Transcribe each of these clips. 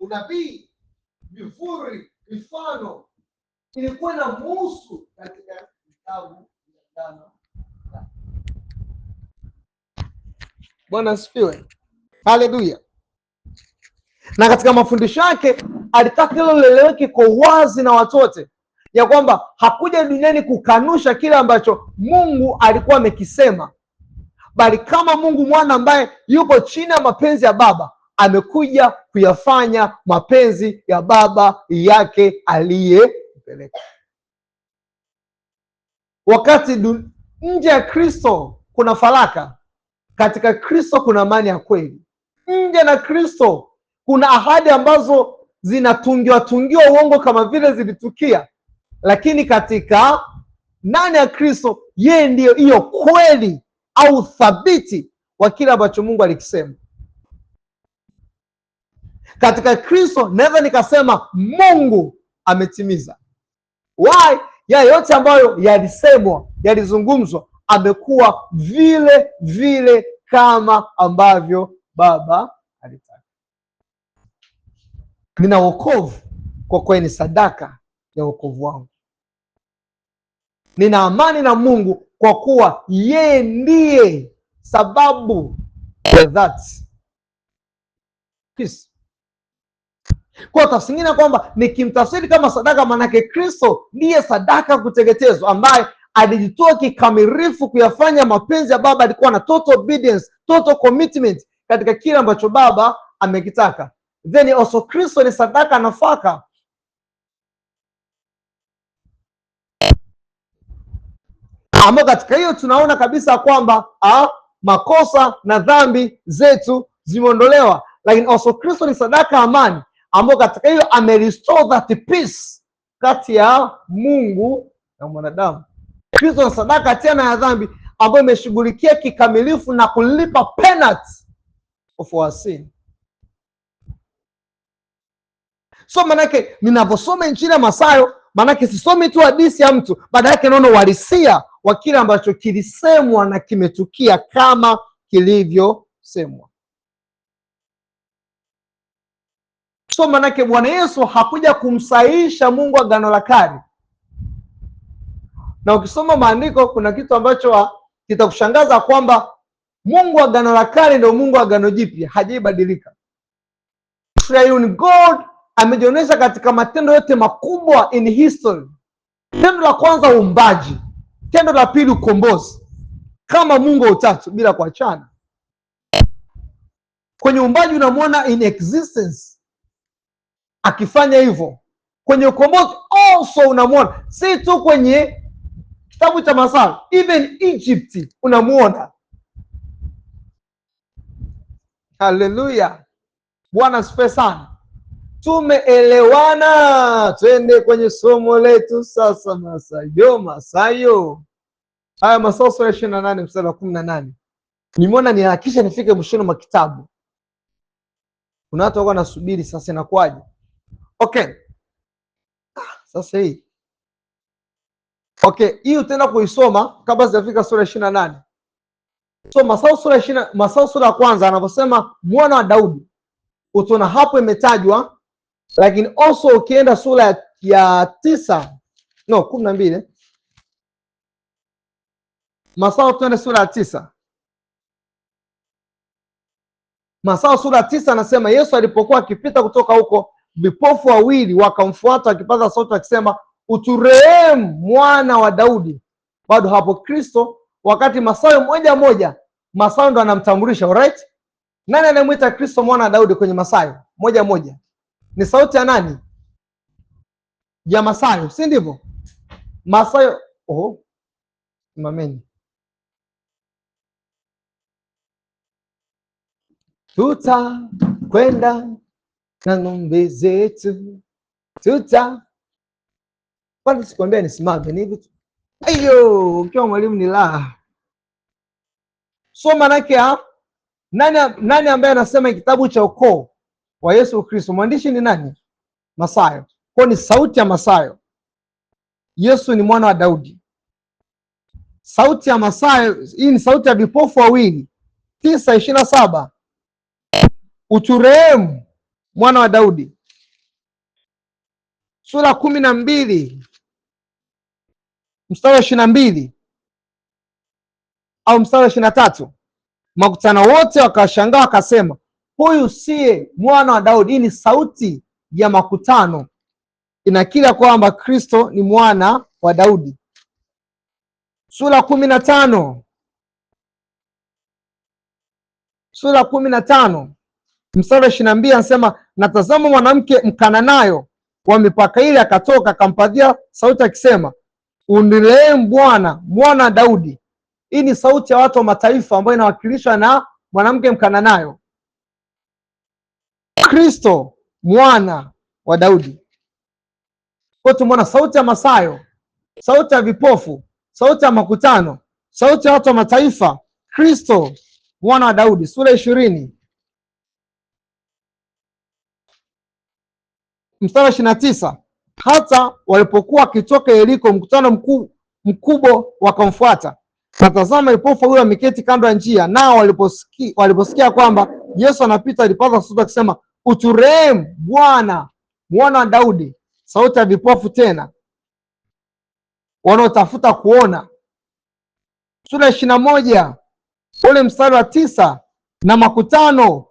unabii, vivuli, mifano ilikuwa na muhusu katika kitabu cha 5. Bwana asifiwe. Haleluya. Na katika mafundisho yake alitaka hilo lieleweke kwa wazi na watu wote, ya kwamba hakuja duniani kukanusha kile ambacho Mungu alikuwa amekisema, bali kama Mungu mwana ambaye yupo chini ya mapenzi ya Baba, amekuja kuyafanya mapenzi ya Baba yake aliyempeleka. Wakati nje ya Kristo kuna faraka, katika Kristo kuna amani ya kweli. Nje na Kristo kuna ahadi ambazo zinatungiwa uongo kama vile zilitukia, lakini katika ndani ya Kristo, yeye ndiyo hiyo kweli au thabiti wa kile ambacho Mungu alikisema. Katika Kristo naweza nikasema Mungu ametimiza. Why? Ya yote ambayo yalisemwa, yalizungumzwa, amekuwa vile vile kama ambavyo Baba alitaka. Nina wokovu kwa kweli, ni sadaka ya wokovu wangu. Nina amani na Mungu kwa kuwa yeye ndiye sababu ya that peace. Kwa tafsiri nyingine kwamba nikimtafsiri kama sadaka, manake Kristo ndiye sadaka kuteketezwa, ambaye alijitoa kikamilifu kuyafanya mapenzi ya Baba. Alikuwa na total obedience, total commitment katika kile ambacho Baba amekitaka. Then also Kristo ni sadaka nafaka, ambao katika hiyo tunaona kabisa kwamba makosa na dhambi zetu zimeondolewa. Lakini also Kristo ni sadaka amani, ambao katika hiyo amerestore that peace kati ya Mungu na mwanadamu. Kristo ni sadaka tena ya dhambi, ambayo imeshughulikia kikamilifu na kulipa penalty of our sin. So manake ninaposoma Injili ya Mathayo, manake sisomi tu hadithi ya mtu, baada yake naona uhalisia wa kile ambacho kilisemwa na kimetukia kama kilivyosemwa. So manake Bwana Yesu hakuja kumsahihisha Mungu Agano la Kale. Na ukisoma maandiko kuna kitu ambacho kitakushangaza kwamba Mungu Agano la Kale ndio Mungu Agano Jipya, hajaibadilika. God amejionyesha katika matendo yote makubwa in history. Tendo la kwanza uumbaji, tendo la pili ukombozi, kama Mungu wa utatu bila kuachana. Kwenye uumbaji unamwona in existence akifanya hivyo. Kwenye ukombozi also unamwona, si tu kwenye kitabu cha Mathayo, even Egypt unamwona. Haleluya, Bwana asifiwe sana. Tumeelewana, twende kwenye somo letu sasa. Mathayo haya, Mathayo sura 28 mstari wa 18. Nimeona nihakikisha nifike mwishoni mwa kitabu. Kuna watu wako nasubiri sasa, inakuwaje? Okay, sasa hii hii utaenda kuisoma kabla sijafika sura 28. So Mathayo sura ya kwanza anaposema mwana wa Daudi, utaona hapo imetajwa. Lakini also ukienda sura ya 12, Mathayo tuende sura ya 9. Mathayo sura ya 9 anasema Yesu alipokuwa akipita kutoka huko, vipofu wawili wakamfuata wakipaza sauti wakisema, uturehemu mwana wa Daudi. Bado hapo Kristo, wakati Mathayo moja Mathayo ndo anamtambulisha. Alright, nani anayemwita Kristo mwana wa Daudi kwenye Mathayo moja? Ni sauti ya nani? Ya Mathayo, si ndivyo? Mathayo, simameni. Tutakwenda na ng'ombe zetu, kwani sikwambia nisimame? Ni hivi. Ayo, ukiwa mwalimu ni la. So manake nani ambaye anasema kitabu cha ukoo wa Yesu Kristo? Mwandishi ni nani? Mathayo. Kwa ni sauti ya Mathayo. Yesu ni mwana wa Daudi. Sauti ya Mathayo, hii ni sauti ya vipofu wawili. 9:27. Uturehemu mwana wa Daudi. Sura 12 mstari wa 22 au mstari wa 23, makutano wote wakashangaa wakasema, huyu siye mwana wa Daudi? Hii ni sauti ya makutano, inakiri kwamba Kristo ni mwana wa Daudi. Sura 15 mstari wa 22 anasema, natazama mwanamke Mkananayo wa mipaka ile akatoka akampatia sauti akisema, unirehemu Bwana, mwana wa Daudi. Hii ni sauti ya watu wa mataifa ambayo inawakilishwa na mwanamke Mkananayo. Kristo mwana wa Daudi. Kwa tumeona sauti ya Masayo, sauti ya vipofu, sauti ya makutano, sauti ya watu wa mataifa, Kristo mwana wa Daudi. Sura 20 mstari wa 29, hata walipokuwa wakitoka Yeriko, mkutano mkubwa wakamfuata. Natazama vipofu wawili wameketi kando ya njia, nao waliposikia kwamba Yesu anapita, alipaza sauti akisema, uturehemu Bwana, mwana wa Daudi. Sauti ya vipofu tena wanaotafuta kuona. Sura 21 ule mstari wa 9, na makutano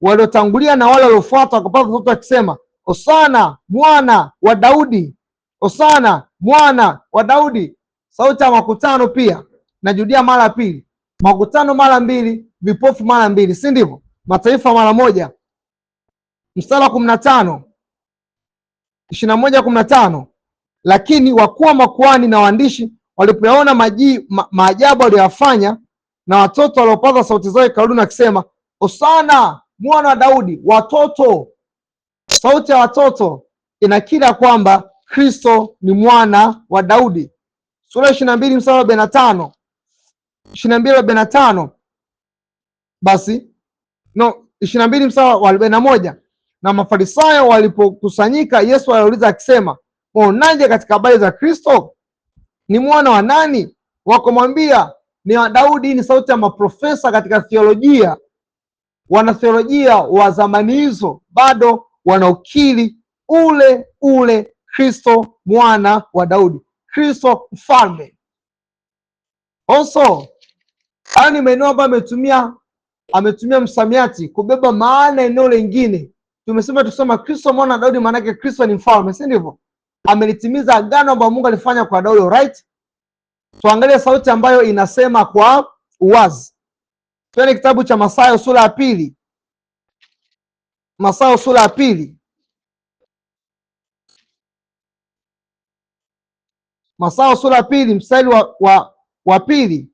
waliotangulia na wale waliofuata wakapaza sauti akisema, Hosana mwana wa Daudi, Hosana mwana wa Daudi. Sauti ya makutano pia najudia mara pili, makutano mara mbili, vipofu mara mbili, si ndivyo? Mataifa mara moja. Mstari wa 15 21:15, lakini wakuu wa makuhani na waandishi walipoyaona maajabu aliyoyafanya na watoto waliopaza sauti zao hekaluni akisema, Hosana mwana wa Daudi. Watoto, sauti ya watoto inakiri kwamba Kristo ni mwana wa Daudi. Sura 22 mstari wa 45, 22:45, basi no 22 mstari wa 41, na Mafarisayo walipokusanyika, Yesu aliuliza akisema, waonaje katika habari za Kristo? Ni mwana wa nani? Wakamwambia, ni wa Daudi. Ni sauti ya maprofesa katika theolojia. Wanatheolojia wa zamani hizo bado wanaukiri ule Kristo mwana wa Daudi, Kristo mfalme. Also, haya ni maeneo ambayo ametumia msamiati kubeba maana eneo lingine. Tusema Kristo mwana wa Daudi, maana yake Kristo ni mfalme, si ndivyo? Amelitimiza agano ambalo Mungu alifanya kwa Daudi, right? Tuangalie sauti ambayo inasema kwa uwazi. Twende kitabu cha Mathayo sura ya 2. Mathayo sura ya 2. Mathayo sura ya 2 mstari wa pili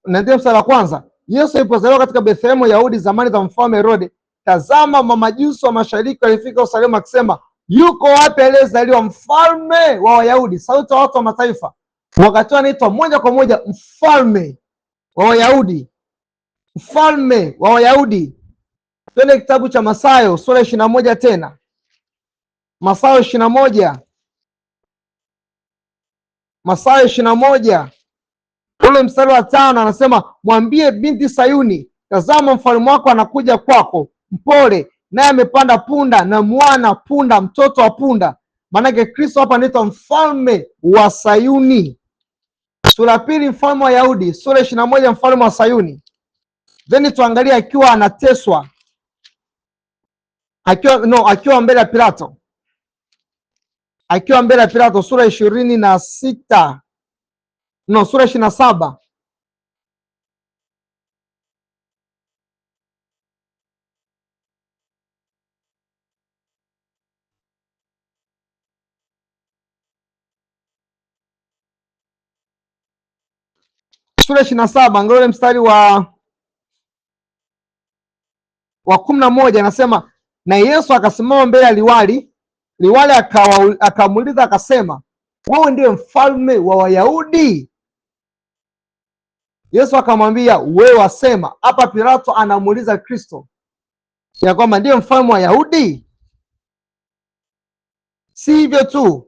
na ndio mstari wa kwanza. Yesu alipozaliwa katika Bethlehemu Yahudi zamani za mfalme Herode, tazama mamajusi wa mashariki walifika Yerusalemu akisema, yuko wapi aliyezaliwa mfalme wa Wayahudi? Sauti ya watu wa mataifa, wakati anaitwa moja kwa moja mfalme wa Wayahudi, mfalme wa Wayahudi. Twende kitabu cha Mathayo sura 21 tena, Mathayo 21, Mathayo 21 ule mstari wa 5 anasema, mwambie binti Sayuni, tazama mfalme wako anakuja kwako, mpole, naye amepanda punda na mwana punda, mtoto wa punda. Maanake Kristo hapa anaitwa mfalme wa Sayuni. Sura 2 mfalme wa Yahudi, sura 21 mfalme wa Sayuni. Then tuangalie akiwa anateswa, akiwa mbele ya Pilato, sura 26, sura 27. Sura 27 angalia mstari wa 11 anasema, na Yesu akasimama mbele ya liwali akamuuliza akasema, wewe ndiye mfalme wa Wayahudi? Yesu akamwambia, wewe wasema. Hapa Pilato anamuuliza Kristo ya kwamba ndiye mfalme wa Wayahudi. Si hivyo tu,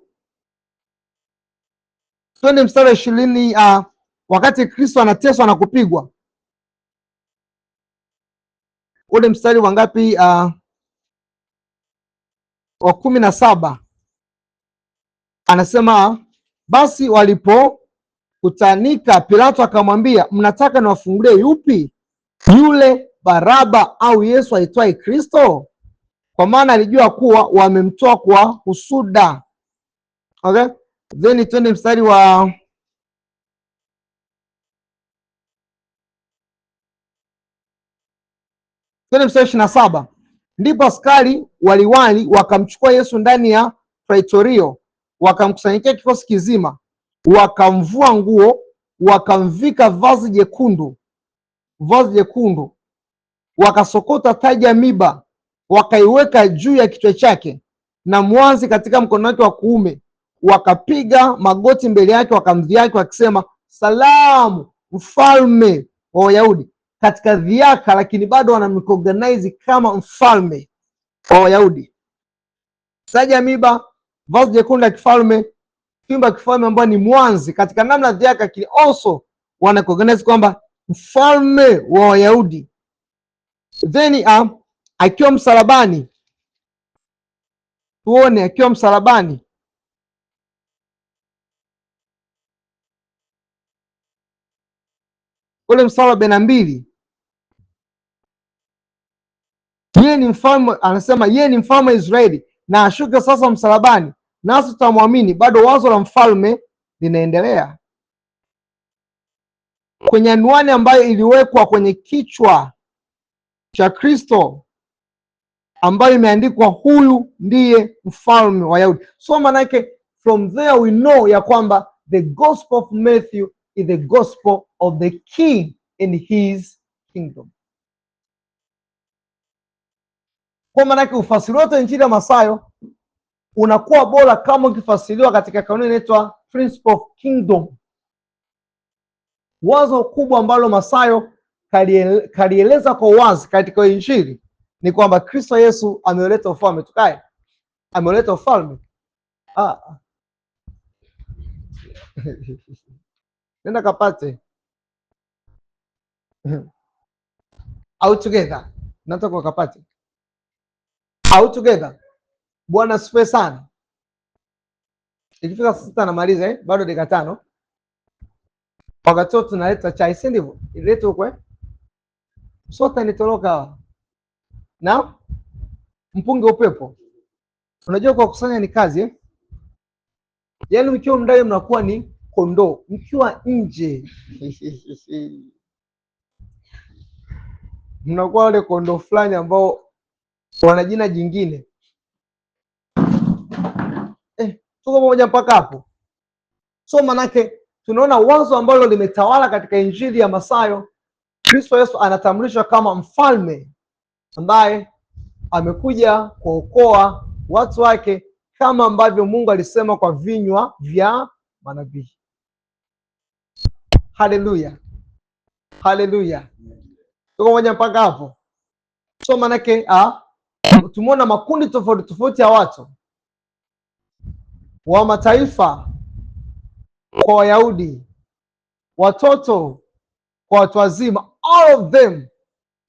twende mstari wa 20, wakati Kristo anateswa na kupigwa. Ule mstari wa ngapi? wa 17 anasema, basi walipokutanika, Pilato akamwambia, mnataka niwafungulie yupi, yule Baraba au Yesu aitwaye Kristo? Kwa maana alijua kuwa wamemtoa kwa husuda. Okay? Then twende mstari wa 27. Ndipo askari waliwali wakamchukua Yesu ndani ya praetorio, wakamkusanyikia kikosi kizima, wakamvua nguo, wakamvika vazi jekundu, wakasokota taji ya miba, wakaiweka juu ya kichwa chake, na mwanzi katika mkono wake wa kuume. Wakapiga magoti mbele yake, wakamdhihaki wakisema, salamu, mfalme wa Wayahudi. Katika dhiaka, lakini bado wanamrecognize kama mfalme wa Wayahudi. Taji ya miba, vazi jekundu la kifalme, fimbo ya kifalme ambayo ni mwanzi. Katika namna dhiaka, lakini also wanacognize kwamba mfalme wa Wayahudi. Then akiwa msalabani, tuone akiwa msalabani, ule msalaba 42, yeye ni mfalme, anasema yeye ni mfalme wa Israeli, na ashuke sasa msalabani, nasi tutamwamini. Bado wazo la mfalme linaendelea kwenye anwani ambayo iliwekwa kwenye kichwa cha Kristo, ambayo imeandikwa huyu ndiye mfalme wa Wayahudi. So manake from there we know ya kwamba the gospel of Matthew is the gospel of the king in his kingdom. Kwa manake ufasiri wote injili ya Mathayo unakuwa bora kama ukifasiriwa katika kanuni inaitwa principle of kingdom. Wazo kubwa ambalo Mathayo kalieleza kwa wazi katika injili ni kwamba Kristo Yesu ameleta ufalme. Tukae, ameleta ufalme. Nenda kapate out together, nataka kapate out together. Bwana asifiwe sana. Ikifika 6 namaliza, bado dakika 5. Wakati tunaleta chai, si ndivyo? Ilete huko sote nitoroka na mpunge upepo. Unajua kwa kusanya ni kazi Yaani mkiwa mndani mnakuwa ni kondoo, mkiwa nje mnakuwa wale kondoo fulani ambao wana jina jingine. Tuko pamoja mpaka hapo? So manake tunaona wazo ambalo limetawala katika injili ya Mathayo, Kristo Yesu anatambulishwa kama mfalme ambaye amekuja kuokoa watu wake kama ambavyo Mungu alisema kwa vinywa vya manabii. Haleluya, haleluya. Tuko pamoja mpaka hapo? So manake tumeona makundi tofauti tofauti ya watu, wa mataifa kwa Wayahudi, watoto kwa watu wazima, all of them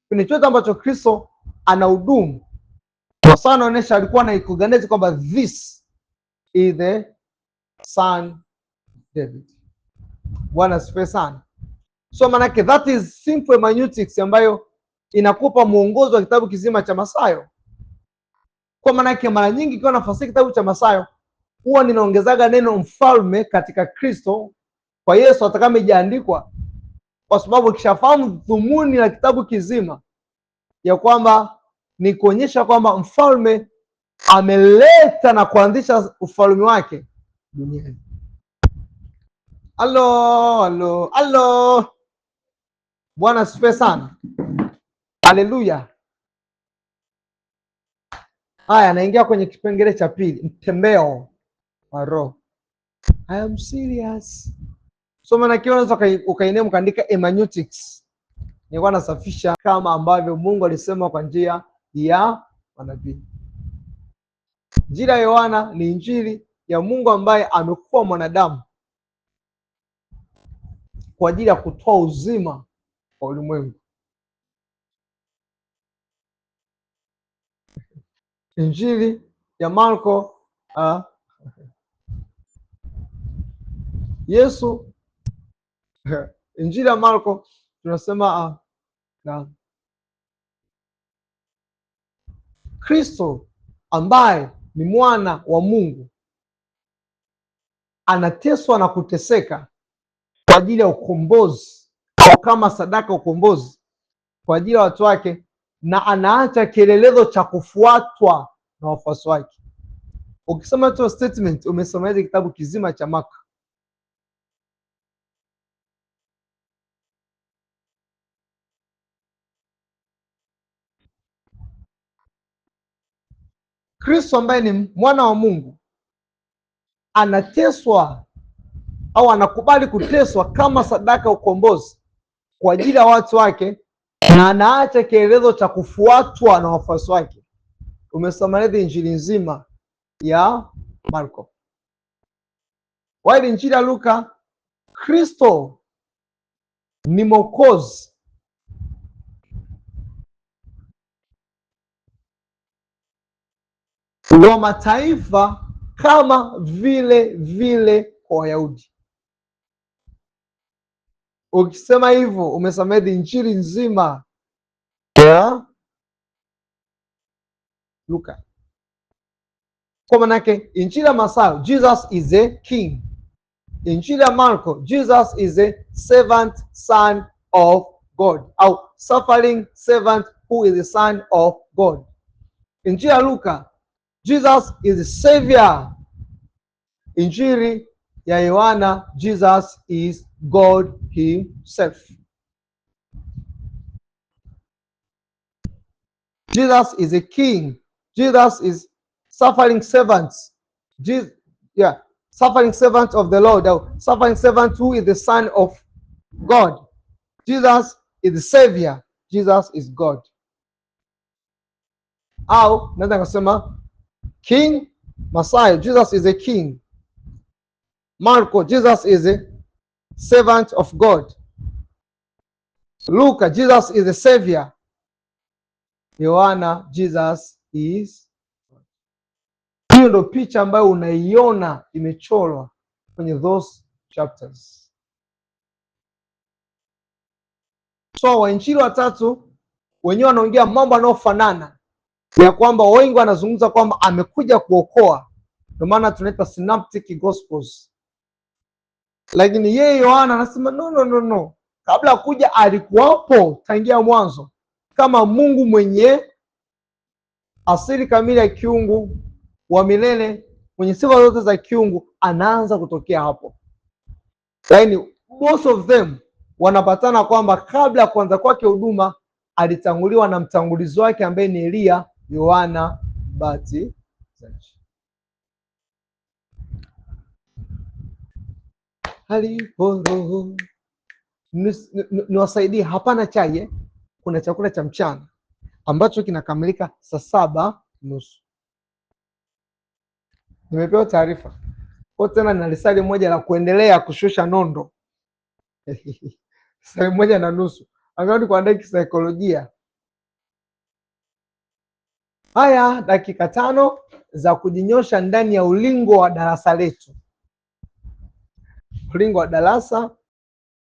kwenye chote ambacho Kristo anahudumu. Kwa sana anaonyesha alikuwa na ikuganezi kwamba this is the son of David. Bwana asifiwe sana. So manake that is simple hermeneutics ambayo inakupa mwongozo wa kitabu kizima cha Mathayo. Kwa manake mara nyingi kwa nafasi kitabu cha Mathayo huwa ninaongezaga neno mfalme katika Kristo kwa Yesu hata kama ijaandikwa, kwa sababu kishafahamu dhumuni la kitabu kizima ya kwamba ni kuonyesha kwamba mfalme ameleta na kuanzisha ufalme wake duniani. Allo. Bwana asifiwe sana. Haleluya. Haya, naingia kwenye kipengele cha pili, mtembeo wa Roho. I am serious. So maana kiona unaweza ukainemu kaandika hermeneutics. Nilikuwa nasafisha kama ambavyo Mungu alisema kwa njia ya manabii. Injili ya Yohana ni injili ya Mungu ambaye amekuwa mwanadamu kwa ajili ya kutoa uzima kwa ulimwengu. Injili ya Marko, Yesu Injili ya Marko tunasema na Kristo ambaye ni mwana wa Mungu anateswa na kuteseka kwa ajili ya ukombozi, au kama sadaka ukombozi kwa ajili ya watu wake, na anaacha kielelezo cha kufuatwa na wafuasi wake. Ukisoma hiyo statement umesoma ile kitabu kizima cha Marko. Kristo ambaye ni mwana wa Mungu anateswa au anakubali kuteswa kama sadaka ukombozi kwa ajili ya watu wake, na anaacha kielelezo cha kufuatwa na wafuasi wake. Umesoma ile injili nzima ya Marko. Wale injili ya Luka, Kristo ni mwokozi wa mataifa kama vile kwa Wayahudi. Ukisema hivyo umesoma injili nzima ya Luka. Kwa manake injili ya Mathayo, Jesus is a king. Injili ya Marko, Jesus is a servant son of God, au suffering servant who is the son of God. Injili ya Luka, Jesus is the savior. Injili ya Yohana, Jesus is God himself. Jesus is a king. Jesus is suffering servant. Suffering servant of the Lord, suffering servant who is the son of God. Jesus is the savior. Jesus is God. Au naweza kusema King Messiah, Jesus is a king. Marko, Jesus is a servant of God. Luka, Jesus is the savior. Yohana, Jesus is. Hiyo ndo picha ambayo unaiona imechorwa kwenye those chapters. So wainjili watatu wenyewe wanaongea mambo yanayofanana, ya kwamba wengi wanazungumza kwamba amekuja kuokoa, ndio maana tunaita synoptic gospels. Lakini yeye Yohana anasema no, kabla kuja alikuwapo tangia mwanzo kama Mungu mwenye asili kamili ya kiungu wa milele, mwenye sifa zote za kiungu, anaanza kutokea hapo. Yaani most of them wanapatana kwamba kabla ya kuanza kwake huduma alitanguliwa na mtangulizi wake ambaye ni Elia, Yohana Mbatizaji. Halipo roho niwasaidie, hapana chai, kuna chakula cha mchana ambacho kinakamilika saa 7:30. Nimepewa taarifa kwa tena na lisali moja la kuendelea kushusha nondo saa 1:30 angalau kuandaa kisaikolojia. Haya, dakika 5 za kujinyosha ndani ya ulingo wa darasa letu. Ulingo wa darasa